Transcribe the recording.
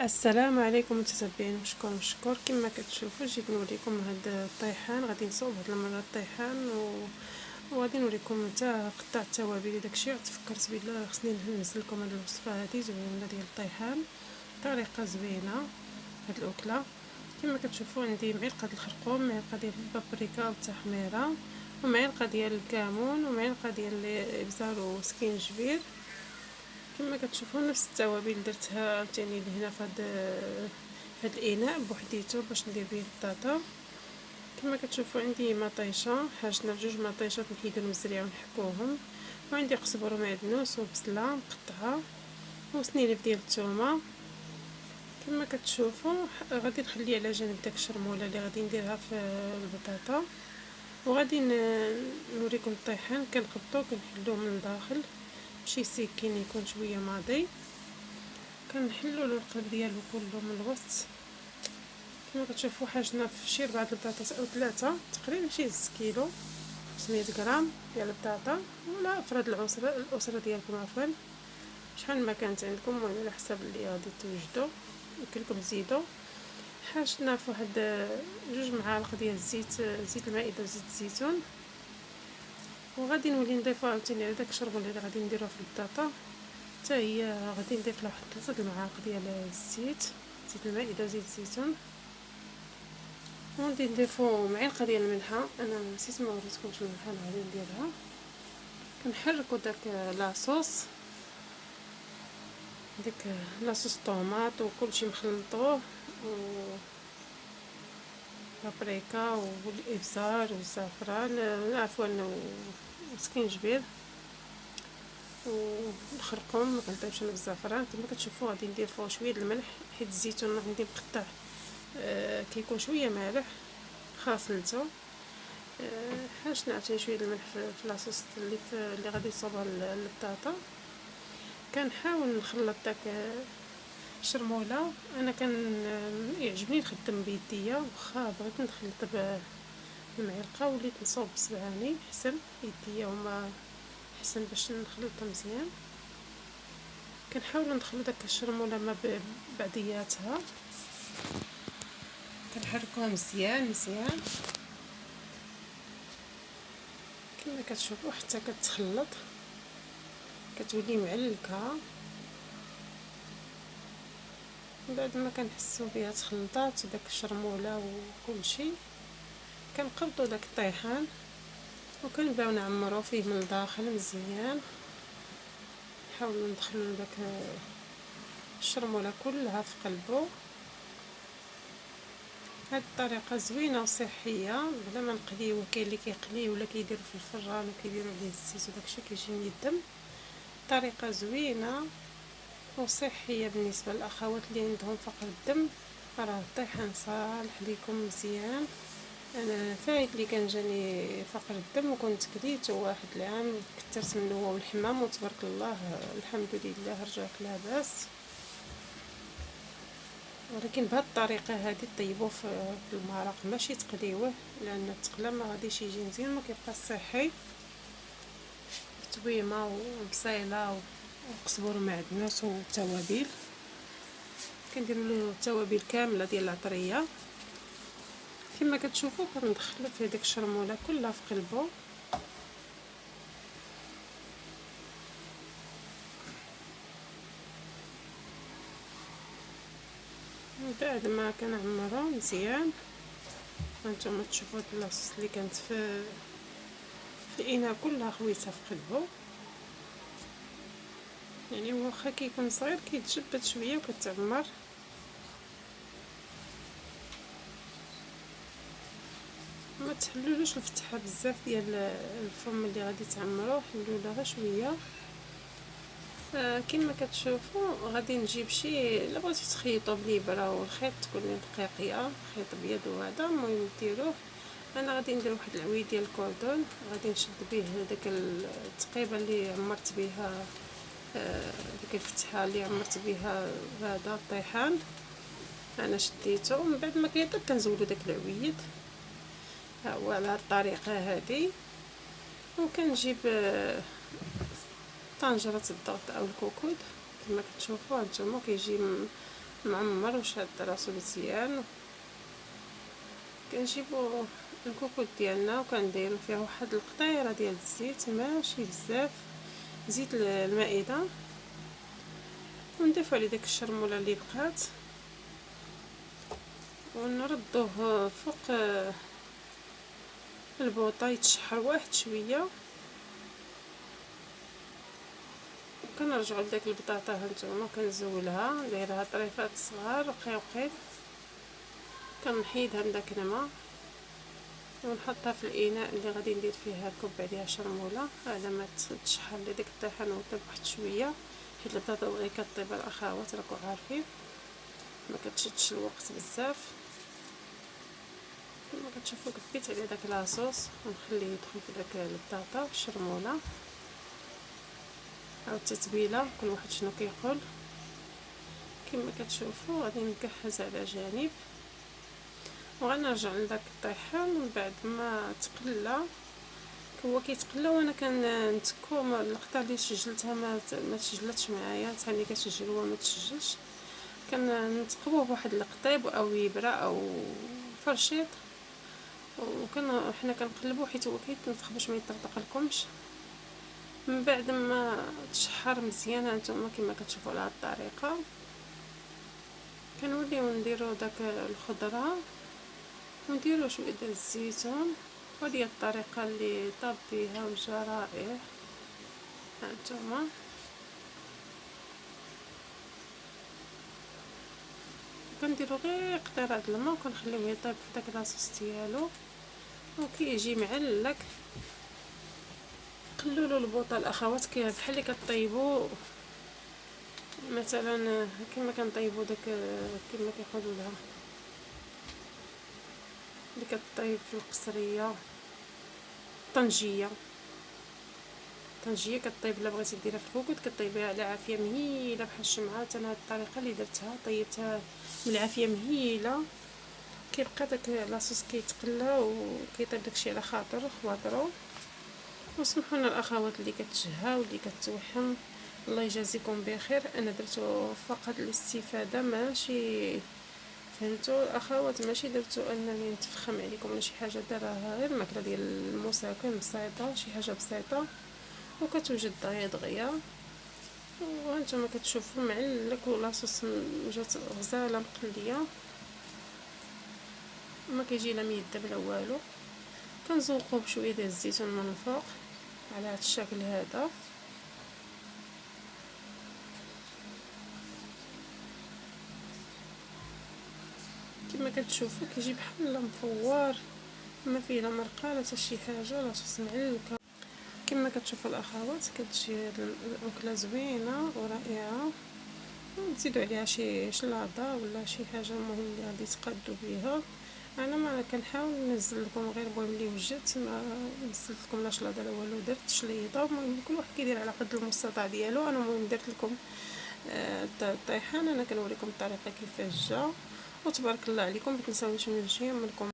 السلام عليكم متتبعين، مشكور كما كتشوفوا جيت نوريكم هاد الطيحان. غادي نصاوب هاد المره الطيحان وغادي نوريكم حتى قطع التوابل وداكشي. تفكرت بلا خصني نهز لكم هاد الوصفه هادي زوينه ديال الطيحان، طريقه زوينه هاد الاكله. كما كتشوفوا عندي معلقه الخرقوم، معلقه ديال البابريكا والتحميره، ومعلقه ديال الكمون، ومعلقه ديال الابزار وسكينجبير. كما كتشوفوا نفس التوابل درتها عاوتاني لهنا في هاد الاناء بوحديتو باش ندير به البطاطا. كما كتشوفوا عندي مطيشه، حاجنا بجوج مطيشات نحيدو المزريع ونحكوهم، وعندي قزبر ومعدنوس وبصله مقطعه وسنينف ديال الثومه. كما كتشوفوا غادي نخلي على جنب داك الشرموله اللي غادي نديرها في البطاطا، وغادي نوريكم الطيحان. كنخبطو كنحلوه من الداخل بشي سكين يكون شويه ماضي، كنحلوا له القلب ديالو كله من الوسط. كما كتشوفوا حاجنا في شي 4 البطاطا او 3 تقريبا، شي 6 كيلو 500 غرام ديال البطاطا، ولا افراد الاسره ديالكم عفوا شحال ما كانت عندكم، المهم على حسب اللي غادي توجدوا يمكن لكم تزيدوا. حاجنا في واحد 2 معالق ديال زيت المائده وزيت الزيتون، وغادي نولي نضيفو عاوتاني على داك الشربون اللي غادي نديروه في البطاطا حتى هي غادي نضيف لها واحد 3 المعالق ديال زيت المائده وزيت الزيتون، وغادي نضيفو معلقه ديال الملحه. انا نسيت ما وريتكمش الملحه اللي غادي نديرها. كنحركو داك لاصوص، ديك لاصوص طوماط وكلشي مخلطوه، و بابريكا والابزار والزعفران، عفوا وسكينجبير والخرقوم. ما كنطيبش انا بالزعفران. كما كتشوفوا غادي ندير فوق شويه د الملح، حيت الزيتون عندي مقطع كيكون شويه مالح خاصلته. حاجنا عطيه شويه د الملح في لاصوص اللي غادي نصاوبها للبطاطا. كنحاول نخلط داك الشرموله. انا يعجبني نخدم بيديا، واخا بغيت نخلط بالمعلقه وليت نصاوب بصبعاني حسن. يديا هما حسن باش نخلطها مزيان. كنحاول ندخلو داك الشرموله ما بعضياتها، كنحركوها مزيان. كما كتشوفوا حتى كتخلط كتولي معلكه. بعد ما كنحسوا بها تخلطات داك الشرموله وكلشي، كنقبضوا داك الطيحان وكنبداو نعمروا فيه من الداخل مزيان. نحاولوا ندخلوا داك الشرموله كلها في قلبه. هاد الطريقه زوينه وصحيه بلا ما نقليوه. كاين اللي كيقليه ولا كيديروا في الفران وكيديروا عليه الزيت وداكشي كيجي من الدم. طريقه زوينه وصحيه بالنسبه للاخوات اللي عندهم فقر الدم. راه الطيحان صالح ليكم مزيان. انا فايت اللي كان جاني فقر الدم وكنت كليت واحد العام، كثرت منه هو والحمام وتبارك الله الحمد لله رجعت لاباس. ولكن بهذه الطريقه هذه طيبوه في المرق، ماشي تقليوه، لان التقله ما غاديش يجي مزيان، ما كيبقى صحي. تويمه وبصيله وقزبر ومعدنوس والتوابل، كندير له التوابل كامله ديال العطريه. كما كتشوفوا كندخلوا فيه ديك الشرموله كلها في قلبه. من بعد ما كنعمروا مزيان، هانتوما تشوفوا اللاصوص اللي كانت في الاناء كلها خويتها في قلبه. يعني واخا كيكون صغير كيتجبد شويه وكتعمر. ما تحلولوش الفتحه بزاف ديال الفم اللي غادي تعمروه، حلوله غير شويه. كما كتشوفوا غادي نجيب شي، الا بغيتو تخيطوا بالابره والخيط تكون دقيقيه، خيط ابيض وهذا المهم ديروه. انا غادي ندير واحد العويد ديال الكوردون، غادي نشد به داك التقيبه اللي عمرت بها، ديك الفتحه اللي عمرت بها هذا الطيحان. انا شديته ومن بعد ما كيطيب كنزولو داك العويد. ها هو على هاد الطريقه هذه. وكنجيب طنجره الضغط او الكوكود. كما كتشوفوا هانتوما كيجي معمر وشاد راسو مزيان. كنجيبو الكوكوط ديالنا وكنديرو فيه واحد القطيره ديال الزيت، ماشي بزاف، زيت المائده، ونضيفو عليه داك الشرموله اللي بقات ونردوه فوق البوطه يتشحر واحد شويه. كنرجعو لداك البطاطا هانتوما كنزولها، دايرها طريفات صغار رقيقين، كنحيدها من داك الماء ونحطها في الاناء اللي غادي ندير فيها نكب عليها شرموله على ما تشحر لي داك الطيحان وطيب واحد شويه، حيت البطاطا دغيا كطيب الاخوات راكم عارفين ما كتشدش الوقت بزاف. كما كتشوفوا كبيت عليه داك لاصوص ونخليه يدخل في داك البطاطا والشرموله. هاو التتبيله كل واحد شنو كيقول. كما كتشوفوا غادي نكهز على جانب وغنرجع لداك الطيحان من بعد ما تقلى. هو كيتقلى وانا كنتكو اللقطه اللي سجلتها ما تسجلتش معايا، حتى اللي كتسجل هو ما تسجلش. كنتقبوه بواحد القطيب او يبره او فرشيط، حنا كنقلبوه حيت هو كيتنفخ باش ما يطرطق لكمش. من بعد ما تشحر مزيان هانتوما كما كتشوفوا على هاد الطريقه كنوليو نديرو داك الخضره ونديرو شويه ديال الزيتون. وهذه هي الطريقه اللي طاب بها وجا رائع. هانتوما كنديرو غير قطيره د الماء وكنخليوه يطيب في داك لاصوص ديالو وكيجي معلك. قللوا البوطه الاخوات بحال اللي كطيبوا مثلا كما كنطيبوا داك كما كيقولوا لها اللي كطيب في القصريه طنجيه كطيب. الا بغيتي ديرها في الكوكوط كطيبيها على عافيه مهيله بحال الشمعه. انا هاد الطريقه اللي درتها طيبتها بالعافيه مهيله، كيبقى داك لاصوص كيتقلى وكيطيب داكشي على خواطرو. وسمحوا لنا الاخوات اللي كتشهى واللي كتوحم، الله يجازيكم بخير. انا درتو فقط للاستفاده، ماشي فهمتوا الاخوات، ماشي درتو انني نتفخم عليكم ولا شي حاجه، داراها غير الماكله ديال المساكن بسيطه، شي حاجه بسيطه وكتوجد دغيا. وهانتوما كتشوفوا معلك ولاصوص جات غزاله مقليه، ما كيجي لا ميدب لا والو. كنزوقوه بشويه ديال الزيتون من الفوق على هذا الشكل هذا. كما كتشوفوا كيجي بحال مفور، ما فيه لا مرقه لا حتى شي حاجه، لاصوص معلكه. كما كتشوفوا الاخوات كتجي الاكله زوينه ورائعه. نزيدوا عليها شي شلاضه ولا شي حاجه المهم اللي غادي تقادوا بها. انا ما كنحاول ننزل لكم غير بوين اللي وجدت، ما نزلت لكم لا شلاضه لا والو، درت شليضه. المهم كل واحد كيدير على قد المستطاع ديالو. انا المهم درت لكم الطيحان، انا كنوريكم الطريقه كيفاش جا. وتبارك الله عليكم. ما تنساونيش من شي منكم